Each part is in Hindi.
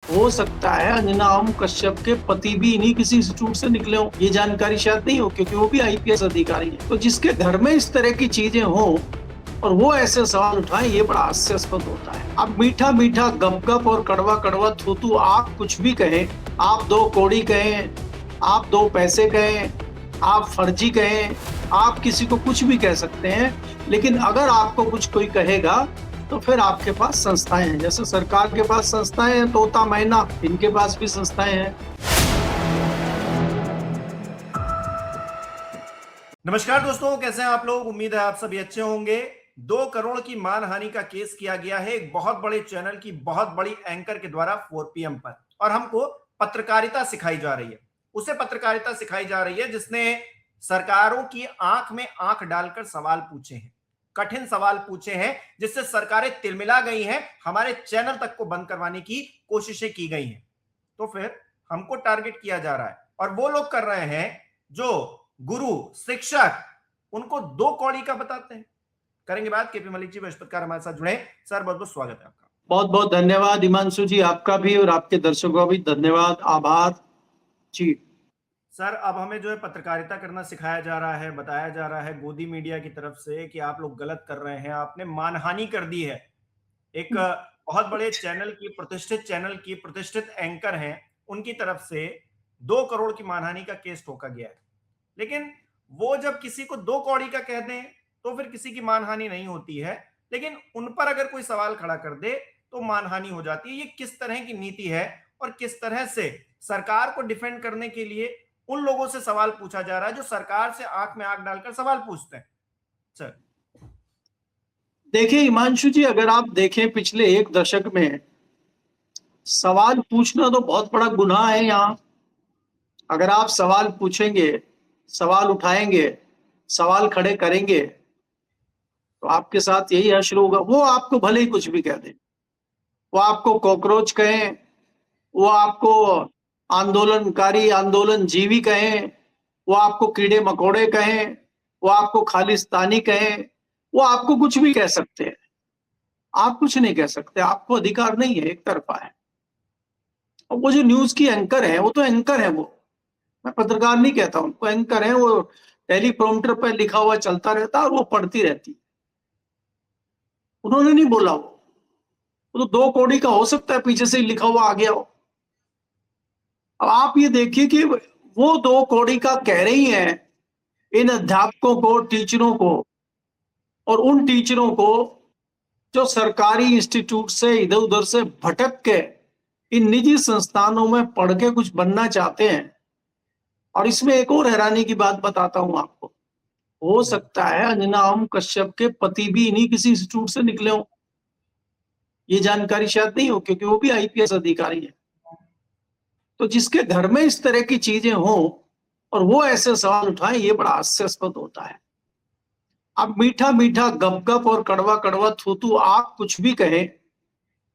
हो सकता है अंजना ओम कश्यप के पति भी इन्हीं किसी इंस्टीट्यूट से निकले हो, ये जानकारी शायद नहीं हो, क्योंकि वो भी आईपीएस अधिकारी है। तो जिसके घर में इस तरह की चीजें हो और वो ऐसे सवाल उठाएं, ये बड़ा हास्यास्पद होता है। अब मीठा मीठा गप और कड़वा कड़वा थू थू आप कुछ भी कहें, आप 2 कौड़ी कहें, आप 2 पैसे कहें, आप फर्जी कहें, आप किसी को कुछ भी कह सकते हैं, लेकिन अगर आपको कुछ कोई कहेगा तो फिर आपके पास संस्थाएं हैं। जैसे सरकार के पास संस्थाएं हैं, तोता मैना, इनके पास भी संस्थाएं हैं। नमस्कार दोस्तों, कैसे हैं आप लोग। उम्मीद है आप सभी अच्छे होंगे। 2 करोड़ की मानहानि का केस किया गया है एक बहुत बड़े चैनल की बहुत बड़ी एंकर के द्वारा 4 PM पर, और हमको पत्रकारिता सिखाई जा रही है। उसे पत्रकारिता सिखाई जा रही है जिसने सरकारों की आंख में आंख डालकर सवाल पूछे हैं, कठिन सवाल पूछे हैं, जिससे सरकारें तिलमिला गई हैं, हमारे चैनल तक को बंद करवाने की कोशिशें की गई हैं। तो फिर हमको टारगेट किया जा रहा है, और वो लोग कर रहे हैं जो गुरु शिक्षक उनको 2 कौड़ी का बताते हैं। करेंगे बात। केपी मलिक जी बृहस्पतिवार हमारे साथ जुड़े। सर बहुत बहुत स्वागत है आपका। बहुत बहुत धन्यवाद हिमांशु जी, आपका भी और आपके दर्शकों का भी धन्यवाद, आभार जी। सर अब हमें जो है पत्रकारिता करना सिखाया जा रहा है, बताया जा रहा है गोदी मीडिया की तरफ से कि आप लोग गलत कर रहे हैं, आपने मानहानि कर दी है। एक बहुत बड़े चैनल की, प्रतिष्ठित चैनल की प्रतिष्ठित एंकर हैं, उनकी तरफ से 2 करोड़ की मानहानि का केस ठोका गया है। लेकिन वो जब किसी को 2 कौड़ी का कह दें तो फिर किसी की मानहानि नहीं होती है, लेकिन उन पर अगर कोई सवाल खड़ा कर दे तो मानहानि हो जाती है। ये किस तरह की नीति है और किस तरह से सरकार को डिफेंड करने के लिए उन लोगों से सवाल पूछा जा रहा है जो सरकार से आंख में आंख डालकर सवाल पूछते हैं। सर देखिए हिमांशु जी, अगर आप देखें पिछले 1 दशक में सवाल पूछना तो बहुत बड़ा गुनाह है यहाँ। अगर आप सवाल पूछेंगे, सवाल उठाएंगे, सवाल खड़े करेंगे तो आपके साथ यही हश्र होगा। वो आपको भले ही कुछ भी कह दें, वो आपको कॉकरोच कहें, वो आपको आंदोलनकारी, आंदोलन जीवी कहें, वो आपको कीड़े मकोड़े कहें, वो आपको खालिस्तानी कहें, वो आपको कुछ भी कह सकते हैं। आप कुछ नहीं कह सकते, आपको अधिकार नहीं है, एक तरफा है। और वो जो न्यूज की एंकर है, वो तो एंकर है, वो मैं पत्रकार नहीं कहता उनको, एंकर है। वो टेलीप्रॉम्प्टर पर लिखा हुआ चलता रहता है और वो पढ़ती रहती। उन्होंने नहीं बोला, वो तो 2 कौड़ी का हो सकता है, पीछे से ही लिखा हुआ आ गया हो। अब आप ये देखिए कि वो 2 कौड़ी का कह रही हैं इन अध्यापकों को, टीचरों को, और उन टीचरों को जो सरकारी इंस्टीट्यूट से इधर उधर से भटक के इन निजी संस्थानों में पढ़ के कुछ बनना चाहते हैं। और इसमें एक और हैरानी की बात बताता हूं आपको। हो सकता है अंजना ओम कश्यप के पति भी इन्हीं किसी इंस्टीट्यूट से निकले हो, ये जानकारी शायद नहीं हो, क्योंकि वो भी आईपीएस अधिकारी है। तो जिसके घर में इस तरह की चीजें हो और वो ऐसे सवाल उठाएं, ये बड़ा हास्यास्पद होता है। अब मीठा मीठा गप और कड़वा कड़वा थू थू आप कुछ भी कहें,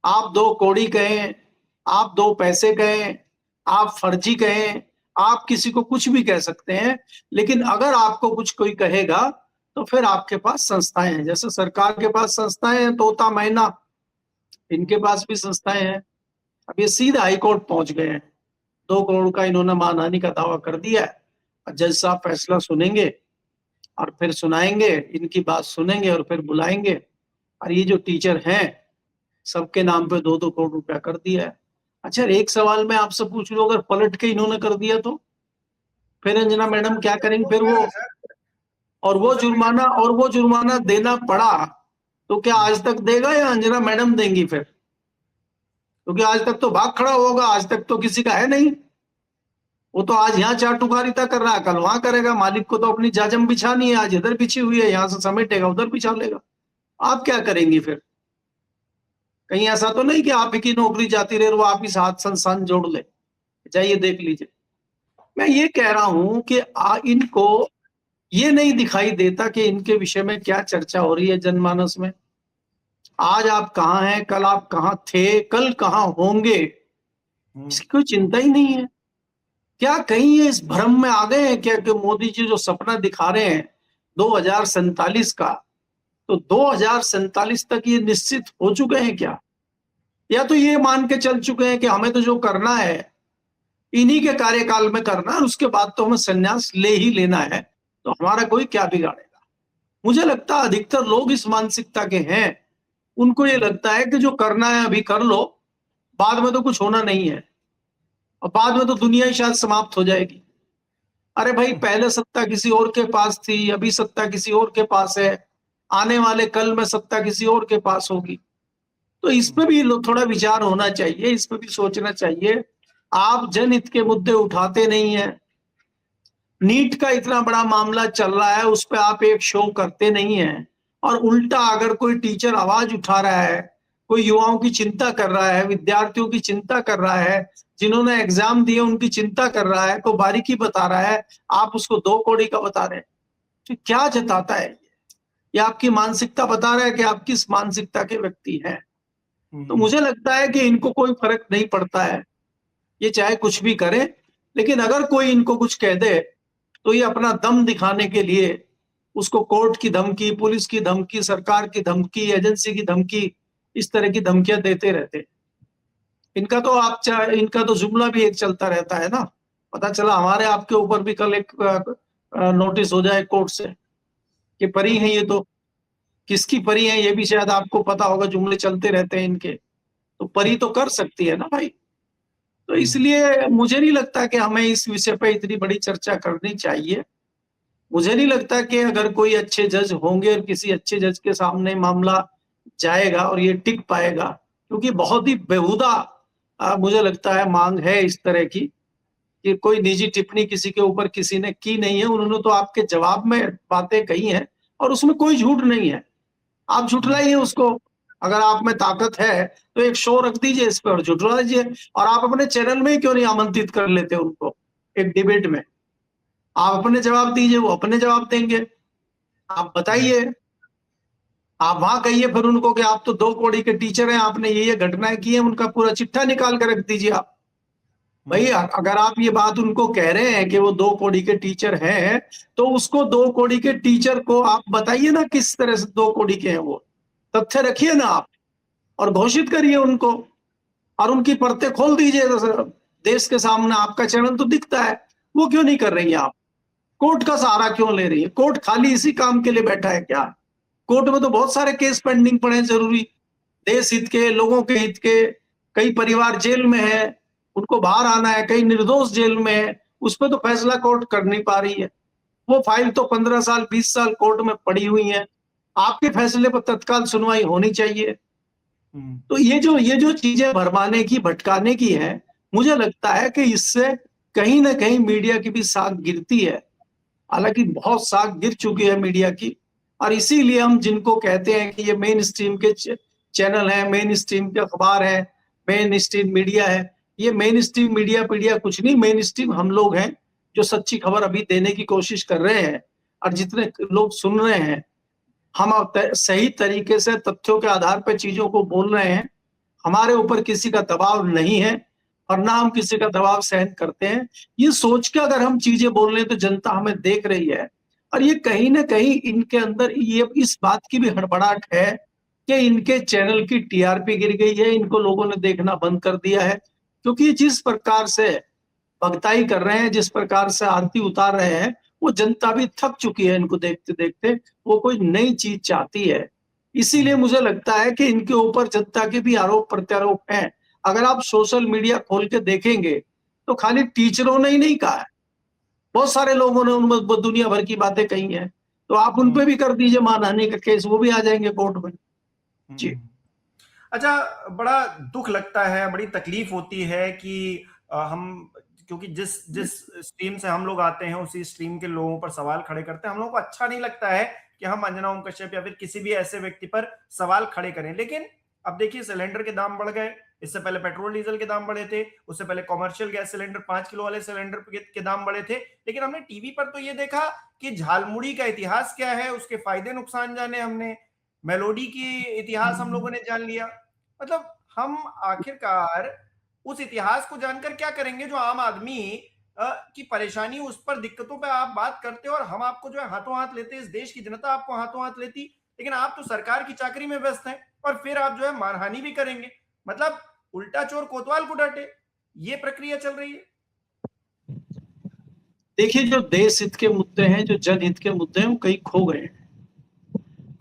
आप 2 कौड़ी कहें, आप 2 पैसे कहें, आप फर्जी कहें, आप किसी को कुछ भी कह सकते हैं, लेकिन अगर आपको कुछ कोई कहेगा तो फिर आपके पास संस्थाएं हैं। जैसे सरकार के पास संस्थाएं हैं, तोता मैना, इनके पास भी संस्थाएं हैं। अब ये सीधे हाईकोर्ट पहुंच गए हैं। 2 करोड़ का इन्होंने मानहानि का दावा कर दिया है। जज साहब फैसला सुनेंगे और फिर सुनाएंगे, इनकी बात सुनेंगे और फिर बुलाएंगे। और ये जो टीचर हैं, सबके नाम पे 2-2 करोड़ रुपया कर दिया है। अच्छा, एक सवाल मैं आपसे पूछ लूं, अगर पलट के इन्होंने कर दिया तो फिर अंजना मैडम क्या करेंगे? फिर वो और वो जुर्माना देना पड़ा तो क्या आज तक देगा या अंजना मैडम देंगी फिर? क्योंकि आज तक तो भाग खड़ा होगा, आज तक तो किसी का है नहीं। वो तो आज यहाँ चाटुकारिता कर रहा है, कल वहां करेगा। मालिक को तो अपनी जाजम बिछानी है, आज इधर बिछी हुई है, यहाँ से समेटेगा उधर बिछा लेगा। आप क्या करेंगी फिर? कहीं ऐसा तो नहीं कि आप ही की नौकरी जाती रहे, वो आप ही साथ संस्थान जोड़ ले, जाइए देख लीजिए। मैं ये कह रहा हूं कि इनको ये नहीं दिखाई देता कि इनके विषय में क्या चर्चा हो रही है जनमानस में। आज आप कहाँ हैं, कल आप कहाँ थे, कल कहाँ होंगे, इसकी कोई चिंता ही नहीं है। क्या कहीं ये इस भ्रम में आ गए हैं क्या कि मोदी जी जो सपना दिखा रहे हैं 2047 का, तो 2047 तक ये निश्चित हो चुके हैं क्या? या तो ये मान के चल चुके हैं कि हमें तो जो करना है इन्हीं के कार्यकाल में करना है, उसके बाद तो हमें संन्यास ले ही लेना है, तो हमारा कोई क्या बिगाड़ेगा। मुझे लगता है अधिकतर लोग इस मानसिकता के हैं। उनको ये लगता है कि जो करना है अभी कर लो, बाद में तो कुछ होना नहीं है, और बाद में तो दुनिया ही शायद समाप्त हो जाएगी। अरे भाई, पहले सत्ता किसी और के पास थी, अभी सत्ता किसी और के पास है, आने वाले कल में सत्ता किसी और के पास होगी। तो इस पे भी थोड़ा विचार होना चाहिए, इस पे भी सोचना चाहिए। आप जनहित के मुद्दे उठाते नहीं है। नीट का इतना बड़ा मामला चल रहा है, उस पे आप एक शो करते नहीं है, और उल्टा अगर कोई टीचर आवाज उठा रहा है, कोई युवाओं की चिंता कर रहा है, विद्यार्थियों की चिंता कर रहा है, जिन्होंने एग्जाम दिए उनकी चिंता कर रहा है, कोई बारीकी बता रहा है, आप उसको 2 कौड़ी का बता रहे हैं। तो क्या जताता है ये आपकी मानसिकता बता रहा है कि आप किस मानसिकता के व्यक्ति हैं। तो मुझे लगता है कि इनको कोई फर्क नहीं पड़ता है, ये चाहे कुछ भी करे, लेकिन अगर कोई इनको कुछ कह दे तो ये अपना दम दिखाने के लिए उसको कोर्ट की धमकी, पुलिस की धमकी, सरकार की धमकी, एजेंसी की धमकी, इस तरह की धमकियां देते रहते। इनका तो जुमला भी एक चलता रहता है ना, पता चला हमारे आपके ऊपर भी कल एक नोटिस हो जाए कोर्ट से कि परी है ये, तो किसकी परी है ये भी शायद आपको पता होगा, जुमले चलते रहते हैं इनके। तो परी तो कर सकती है ना भाई। तो इसलिए मुझे नहीं लगता कि हमें इस विषय पे इतनी बड़ी चर्चा करनी चाहिए। मुझे नहीं लगता कि अगर कोई अच्छे जज होंगे और किसी अच्छे जज के सामने मामला जाएगा और ये टिक पाएगा, क्योंकि बहुत ही बेहुदा मुझे लगता है मांग है इस तरह की, कि कोई निजी टिप्पणी किसी के ऊपर किसी ने की नहीं है, उन्होंने तो आपके जवाब में बातें कही हैं और उसमें कोई झूठ नहीं है। आप झुठलाइए उसको, अगर आप में ताकत है तो एक शो रख दीजिए इस पर और झुठला दीजिए, और आप अपने चैनल में ही क्यों नहीं आमंत्रित कर लेते उनको एक डिबेट में। आप अपने जवाब दीजिए, वो अपने जवाब देंगे, आप बताइए, आप वहां कहिए फिर उनको कि आप तो 2 कौड़ी के टीचर हैं, आपने ये घटनाएं की हैं, उनका पूरा चिट्ठा निकाल कर रख दीजिए आप। भाई अगर आप ये बात उनको कह रहे हैं कि वो 2 कौड़ी के टीचर हैं, तो उसको 2 कौड़ी के टीचर को आप बताइए ना किस तरह से 2 कौड़ी के हैं, वो तथ्य रखिए ना आप, और घोषित करिए उनको, और उनकी परतें खोल दीजिए देश के सामने। आपका चैनल तो दिखता है, वो क्यों नहीं कर रही है आप? कोर्ट का सहारा क्यों ले रही है? कोर्ट खाली इसी काम के लिए बैठा है क्या? कोर्ट में तो बहुत सारे केस पेंडिंग पड़े हैं जरूरी, देश हित के, लोगों के हित के। कई परिवार जेल में है, उनको बाहर आना है, कई निर्दोष जेल में है, उस पर तो फैसला कोर्ट कर नहीं पा रही है। वो फाइल तो 15 साल 20 साल कोर्ट में पड़ी हुई है, आपके फैसले पर तत्काल सुनवाई होनी चाहिए। तो ये जो चीजें भरमाने की, भटकाने की है, मुझे लगता है कि इससे कहीं ना कहीं मीडिया की भी साख गिरती है। हालांकि बहुत साख गिर चुकी है मीडिया की, और इसीलिए हम जिनको कहते हैं कि ये मेन स्ट्रीम के चैनल हैं, मेन स्ट्रीम के अखबार हैं, मेन स्ट्रीम मीडिया है, ये मेन स्ट्रीम मीडिया कुछ नहीं, मेन स्ट्रीम हम लोग हैं जो सच्ची खबर अभी देने की कोशिश कर रहे हैं। और जितने लोग सुन रहे हैं, हम सही तरीके से तथ्यों के आधार पर चीजों को बोल रहे हैं, हमारे ऊपर किसी का दबाव नहीं है और ना हम किसी का दबाव सहन करते हैं। ये सोच के अगर हम चीजें बोल रहे हैं तो जनता हमें देख रही है, और ये कहीं ना कहीं इनके अंदर ये इस बात की भी हड़बड़ाहट है कि इनके चैनल की टीआरपी गिर गई है, इनको लोगों ने देखना बंद कर दिया है, क्योंकि जिस प्रकार से भगताई कर रहे हैं, जिस प्रकार से आरती उतार रहे हैं, वो जनता भी थक चुकी है इनको देखते देखते, वो कोई नई चीज चाहती है। इसीलिए मुझे लगता है कि इनके ऊपर जनता के भी आरोप प्रत्यारोप हैं। अगर आप सोशल मीडिया खोल के देखेंगे तो खाली टीचरों ने ही नहीं कहा है, बहुत सारे लोगों ने उन दुनिया भर की बातें कही हैं, तो आप उन पे भी कर दीजिए मानहानि का केस, वो भी आ जाएंगे कोर्ट में। जी। अच्छा, बड़ा दुख लगता है, बड़ी तकलीफ होती है कि हम, क्योंकि जिस जिस स्ट्रीम से हम लोग आते हैं उसी स्ट्रीम के लोगों पर सवाल खड़े करते हैं। हम लोगों को अच्छा नहीं लगता है कि हम अंजना ओम कश्यप या फिर किसी भी ऐसे व्यक्ति पर सवाल खड़े करें, लेकिन अब देखिए सिलेंडर के दाम बढ़ गए। इससे पहले पेट्रोल डीजल के दाम बढ़े थे, उससे पहले कॉमर्शियल गैस सिलेंडर 5 किलो वाले सिलेंडर के दाम बढ़े थे, लेकिन हमने टीवी पर तो ये देखा कि झालमुड़ी का इतिहास क्या है, उसके फायदे नुकसान जाने हमने, मेलोडी की इतिहास हम लोगों ने जान लिया। मतलब हम आखिरकार उस इतिहास को जानकर क्या करेंगे जो आम आदमी की परेशानी, उस पर दिक्कतों पे आप बात करते हो और हम आपको जो है हाथों हाथ लेते, इस देश की जनता आपको हाथों हाथ लेती, लेकिन आप तो सरकार की चाकरी में व्यस्त हैं और फिर आप जो है मानहानि भी करेंगे। मतलब उल्टा चोर कोतवाल को डांटे, ये प्रक्रिया चल रही है। देखिए, जो देश हित के मुद्दे हैं, जो जनहित के मुद्दे हैं, वो कहीं खो गए हैं।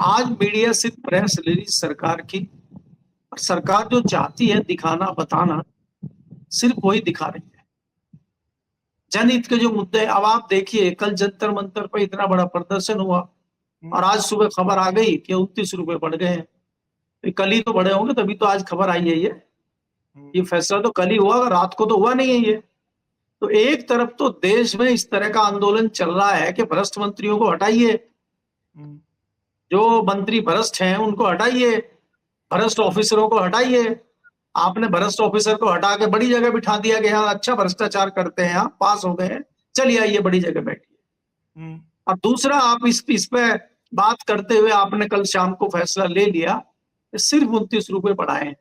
आज मीडिया सिर्फ प्रेस रिलीज सरकार की, और सरकार जो चाहती है दिखाना बताना, सिर्फ वही दिखा रही है। जनहित के जो मुद्दे हैं, अब आप देखिए, कल जंतर मंतर पर इतना बड़ा प्रदर्शन हुआ और आज सुबह खबर आ गई कि 29 रुपए बढ़ गए हैं। तो कल ही तो बढ़े होंगे, तभी तो आज खबर आई है। ये फैसला तो कल ही हुआ, रात को तो हुआ नहीं है ये। तो एक तरफ तो देश में इस तरह का आंदोलन चल रहा है कि भ्रष्ट मंत्रियों को हटाइए, जो मंत्री भ्रष्ट हैं उनको हटाइए, भ्रष्ट ऑफिसरों को हटाइए। आपने भ्रष्ट ऑफिसर को हटा के बड़ी जगह बिठा दिया गया, अच्छा भ्रष्टाचार करते हैं, आप पास हो गए हैं, चलिए आइए बड़ी जगह बैठिए। और दूसरा, आप इस पे बात करते हुए आपने कल शाम को फैसला ले लिया, सिर्फ 29 रुपए बढ़ाए।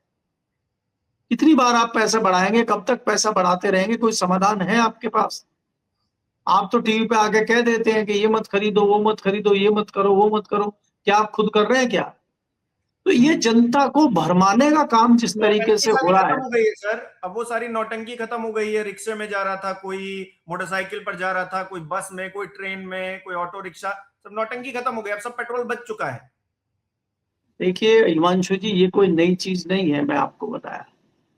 कितनी बार आप पैसा बढ़ाएंगे, कब तक पैसा बढ़ाते रहेंगे? कोई समाधान है आपके पास? आप तो टीवी पे आके कह देते हैं कि ये मत खरीदो, वो मत खरीदो, ये मत करो, वो मत करो। क्या आप खुद कर रहे हैं क्या? तो ये जनता को भरमाने का काम जिस तरीके से हो रहा है, खत्म हो गई है सर। अब वो सारी नौटंकी खत्म हो गई है। रिक्शे में जा रहा था कोई, मोटरसाइकिल पर जा रहा था कोई, बस में, कोई ट्रेन में, कोई ऑटो रिक्शा, सब नौटंकी खत्म हो गई। अब सब पेट्रोल बच चुका है। देखिए हिमांशु जी, ये कोई नई चीज नहीं है, मैं आपको बताया।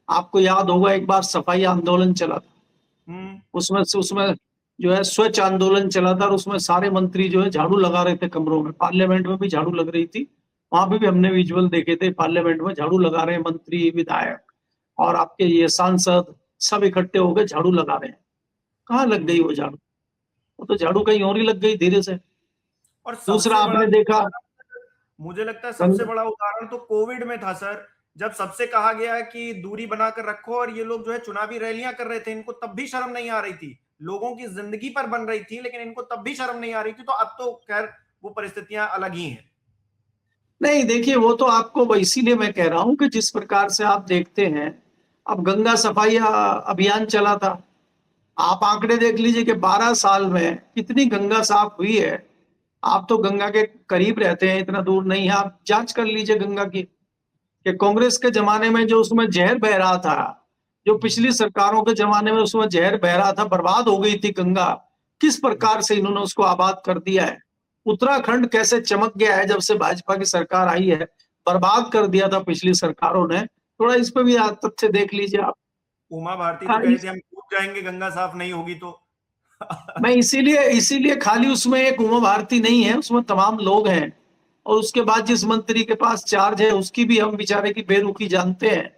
आपको याद होगा एक बार सफाई आंदोलन चला था, उसमें जो है स्वच्छ आंदोलन चला था, और उसमें सारे मंत्री जो है झाड़ू लगा रहे थे कमरों में। पार्लियामेंट में भी झाड़ू लग रही थी, वहां पे भी हमने विजुअल देखे थे। पार्लियामेंट में झाड़ू लगा रहे हैं मंत्री, विधायक और आपके ये सांसद, सब इकट्ठे होकर झाड़ू लगा रहे हैं। कहाँ लग गई वो झाड़ू? वो तो झाड़ू कहीं और ही लग गई धीरे से। और दूसरा आपने देखा, मुझे लगता है सबसे बड़ा उदाहरण तो कोविड में था सर, जब सबसे कहा गया कि दूरी बनाकर रखो, और ये लोग जो है चुनावी रैलियां कर रहे थे, इनको तब भी शर्म नहीं आ रही थी। लोगों की जिंदगी पर बन रही थी, लेकिन इनको तब भी शर्म नहीं आ रही थी। तो अब तो खैर वो परिस्थितियां अलग ही हैं। नहीं देखिए, वो तो आपको, इसीलिए मैं कह रहा हूं कि जिस प्रकार से आप देखते हैं, अब गंगा सफाई अभियान चला था, आप आंकड़े देख लीजिए कि 12 साल में कितनी गंगा साफ हुई है। आप तो गंगा के करीब रहते हैं, इतना दूर नहीं है, आप जांच कर लीजिए गंगा की, कि कांग्रेस के जमाने में जो उसमें जहर बह रहा था, जो पिछली सरकारों के जमाने में उसमें जहर बह रहा था, बर्बाद हो गई थी गंगा, किस प्रकार से इन्होंने उसको आबाद कर दिया है। उत्तराखंड कैसे चमक गया है जब से भाजपा की सरकार आई है, बर्बाद कर दिया था पिछली सरकारों ने। थोड़ा इस पे भी तथ्य देख लीजिए आप। उमा भारती तो कह रही थी हम कूद जाएंगे गंगा साफ नहीं होगी तो। मैं इसीलिए इसीलिए खाली उसमें एक उमा भारती नहीं है, उसमें तमाम लोग हैं। और उसके बाद जिस मंत्री के पास चार्ज है, उसकी भी हम बेचारे की बेरुखी जानते हैं।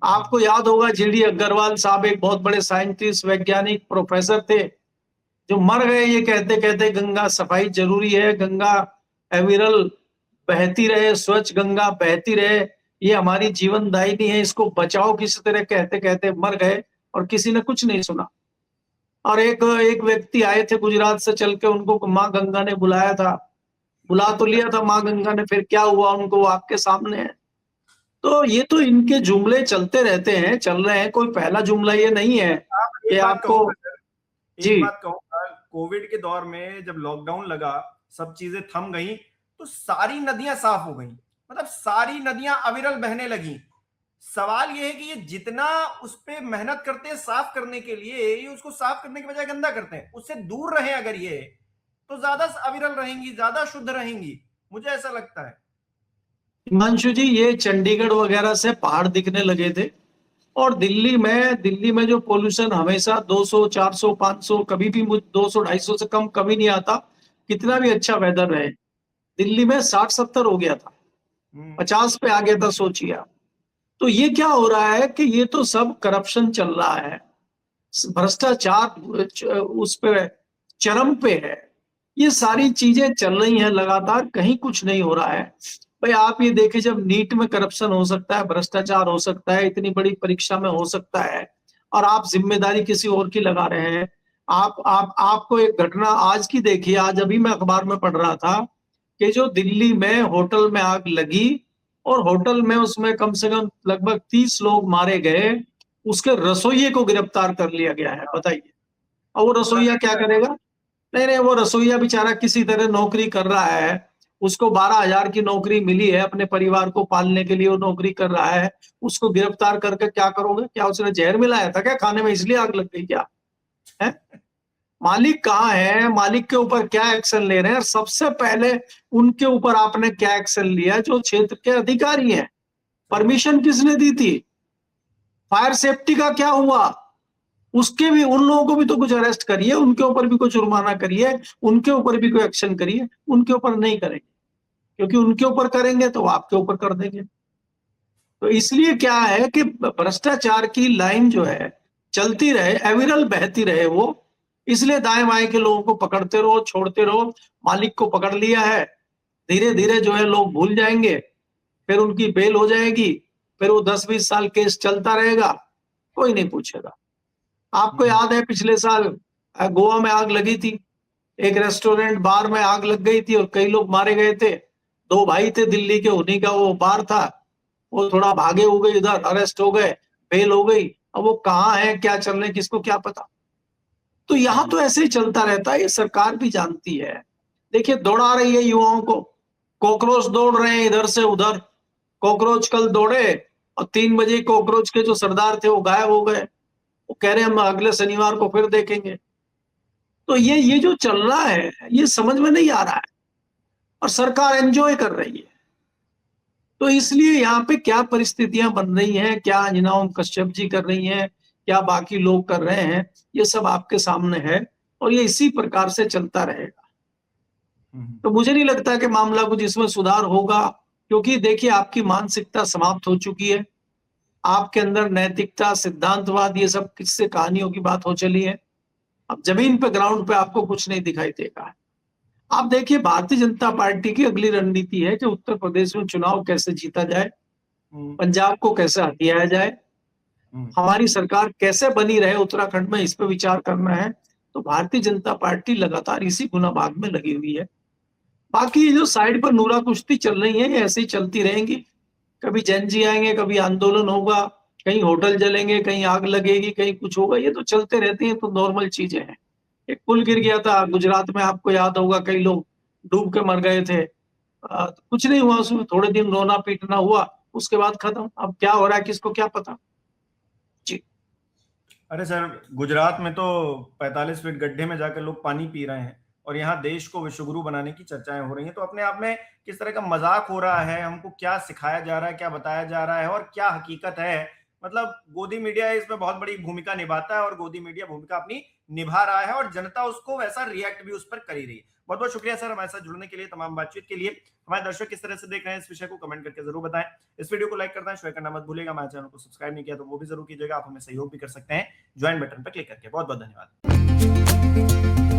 आपको याद होगा जीडी अग्रवाल साहब एक बहुत बड़े साइंटिस्ट, वैज्ञानिक, प्रोफेसर थे, जो मर गए ये कहते कहते गंगा सफाई जरूरी है, गंगा अविरल बहती रहे, स्वच्छ गंगा बहती रहे, ये हमारी जीवन दायिनी है, इसको बचाओ किसी तरह कहते कहते मर गए, और किसी ने कुछ नहीं सुना। और एक व्यक्ति आए थे गुजरात से चल के, उनको माँ गंगा ने बुलाया था, बुला तो लिया था माँ गंगा ने, फिर क्या हुआ उनको आपके सामने है। तो ये तो इनके जुमले चलते रहते हैं, चल रहे हैं, कोई पहला जुमला ये नहीं है कि आपको। एक बात कहूंगा, कोविड के दौर में जब लॉकडाउन लगा, सब चीजें थम गई, तो सारी नदियां साफ हो गई, मतलब सारी नदियां अविरल बहने लगी। सवाल यह है कि ये जितना उस पे मेहनत करते हैं साफ करने के लिए, ये उसको साफ करने के बजाय गंदा करते हैं। उससे दूर रहे अगर ये, तो ज्यादा अविरल रहेंगी, ज्यादा शुद्ध रहेंगी, मुझे ऐसा लगता है। हिमांशु जी, ये चंडीगढ़ वगैरह से पहाड़ दिखने लगे थे, और दिल्ली में जो पोल्यूशन हमेशा 200, 400, 500, कभी भी 200, 250 से कम कभी नहीं आता, कितना भी अच्छा वेदर रहे। दिल्ली में 60-70 हो गया था, 50 पे आ गया था, सोचिए आप। तो ये क्या हो रहा है कि ये तो सब करप्शन चल रहा है, भ्रष्टाचार उस पे चरम पे है, ये सारी चीजें चल रही हैं लगातार, कहीं कुछ नहीं हो रहा है। भाई आप ये देखिए, जब नीट में करप्शन हो सकता है, भ्रष्टाचार हो सकता है, इतनी बड़ी परीक्षा में हो सकता है, और आप जिम्मेदारी किसी और की लगा रहे हैं। आपको एक घटना आज की देखिए, आज अभी मैं अखबार में पढ़ रहा था कि जो दिल्ली में होटल में आग लगी, और होटल में उसमें कम से कम लगभग 30 लोग मारे गए, उसके रसोइये को गिरफ्तार कर लिया गया है, बताइए। और वो रसोइया क्या करेगा? नहीं, वो रसोइया बेचारा किसी तरह नौकरी कर रहा है, उसको 12,000 की नौकरी मिली है, अपने परिवार को पालने के लिए वो नौकरी कर रहा है, उसको गिरफ्तार करके क्या करोगे? क्या उसने जहर मिलाया था क्या खाने में, इसलिए आग लग गई क्या? है? मालिक कहाँ है? मालिक के ऊपर क्या एक्शन ले रहे हैं? और सबसे पहले उनके ऊपर आपने क्या एक्शन लिया जो क्षेत्र के अधिकारी हैं? परमिशन किसने दी थी? फायर सेफ्टी का क्या हुआ? उसके भी, उन लोगों को भी तो कुछ अरेस्ट करिए, उनके ऊपर भी कुछ जुर्माना करिए, उनके ऊपर भी कोई एक्शन करिए। उनके ऊपर नहीं करेंगे, क्योंकि उनके ऊपर करेंगे तो आपके ऊपर कर देंगे। तो इसलिए क्या है कि भ्रष्टाचार की लाइन जो है चलती रहे, एविरल बहती रहे वो, इसलिए दाएं बाएं के लोगों को पकड़ते रहो, छोड़ते रहो। मालिक को पकड़ लिया है, धीरे धीरे जो है लोग भूल जाएंगे, फिर उनकी बेल हो जाएगी, फिर वो 10-20 साल केस चलता रहेगा, कोई नहीं पूछेगा। आपको याद है पिछले साल गोवा में आग लगी थी, एक रेस्टोरेंट बार में आग लग गई थी और कई लोग मारे गए थे। 2 भाई थे दिल्ली के, उन्हीं का वो बार था, वो थोड़ा भागे हो गए, इधर अरेस्ट हो गए, बेल हो गई। अब वो कहाँ है, क्या चल रहे, किसको क्या पता। तो यहाँ तो ऐसे ही चलता रहता है, ये सरकार भी जानती है। देखिए दौड़ा रही है युवाओं को, कॉकरोच दौड़ रहे हैं इधर से उधर। कॉकरोच कल दौड़े और 3 बजे कॉकरोच के जो सरदार थे वो गायब हो गए। वो कह रहे हैं हम अगले शनिवार को फिर देखेंगे। तो ये जो चल रहा है ये समझ में नहीं आ रहा है, और सरकार एंजॉय कर रही है। तो इसलिए यहाँ पे क्या परिस्थितियां बन रही हैं, क्या अंजनाओं कश्यप जी कर रही हैं, क्या बाकी लोग कर रहे हैं, ये सब आपके सामने है, और ये इसी प्रकार से चलता रहेगा। तो मुझे नहीं लगता कि मामला कुछ इसमें सुधार होगा, क्योंकि देखिए आपकी मानसिकता समाप्त हो चुकी है, आपके अंदर नैतिकता, सिद्धांतवाद, ये सब किससे कहानियों की बात हो चली है। अब जमीन पे, ग्राउंड पे आपको कुछ नहीं दिखाई देगा। आप देखिए भारतीय जनता पार्टी की अगली रणनीति है कि उत्तर प्रदेश में चुनाव कैसे जीता जाए, पंजाब को कैसे हथियाया जाए, हमारी सरकार कैसे बनी रहे उत्तराखंड में, इस पे विचार करना है। तो भारतीय जनता पार्टी लगातार इसी गुनाभाग में लगी हुई है। बाकी ये जो साइड पर नूरा कुश्ती चल रही है, ये ऐसे ही चलती रहेंगी। कभी जैन जी आएंगे, कभी आंदोलन होगा, कहीं होटल जलेंगे, कहीं आग लगेगी, कहीं कुछ होगा, ये तो चलते रहते हैं, तो नॉर्मल चीजें हैं। एक पुल गिर गया था गुजरात में, आपको याद होगा, कई लोग डूब के मर गए थे। कुछ नहीं हुआ उसमें, थोड़े दिन रोना पीटना हुआ, उसके बाद खत्म। अब क्या हो रहा है किसको क्या पता जी। अरे सर, गुजरात में तो 45 फीट गड्ढे में जाकर लोग पानी पी रहे हैं, और यहाँ देश को विश्वगुरु बनाने की चर्चाएं हो रही हैं। तो अपने आप में किस तरह का मजाक हो रहा है, हमको क्या सिखाया जा रहा है, क्या बताया जा रहा है, और क्या हकीकत है। मतलब गोदी मीडिया इसमें बहुत बड़ी भूमिका निभाता है, और गोदी मीडिया भूमिका अपनी निभा रहा है, और जनता उसको वैसा रिएक्ट भी उस पर कर ही रही है। बहुत बहुत शुक्रिया सर हमारे साथ जुड़ने के लिए, तमाम बातचीत के लिए। हमारे दर्शक किस तरह से देख रहे हैं इस विषय को कमेंट करके जरूर बताएं। इस वीडियो को लाइक करना, शेयर करना मत भूलिएगा। हमारे चैनल को सब्सक्राइब नहीं किया तो वो भी जरूर कीजिएगा। आप हमें सहयोग भी कर सकते हैं ज्वाइन बटन पर क्लिक करके। बहुत बहुत धन्यवाद।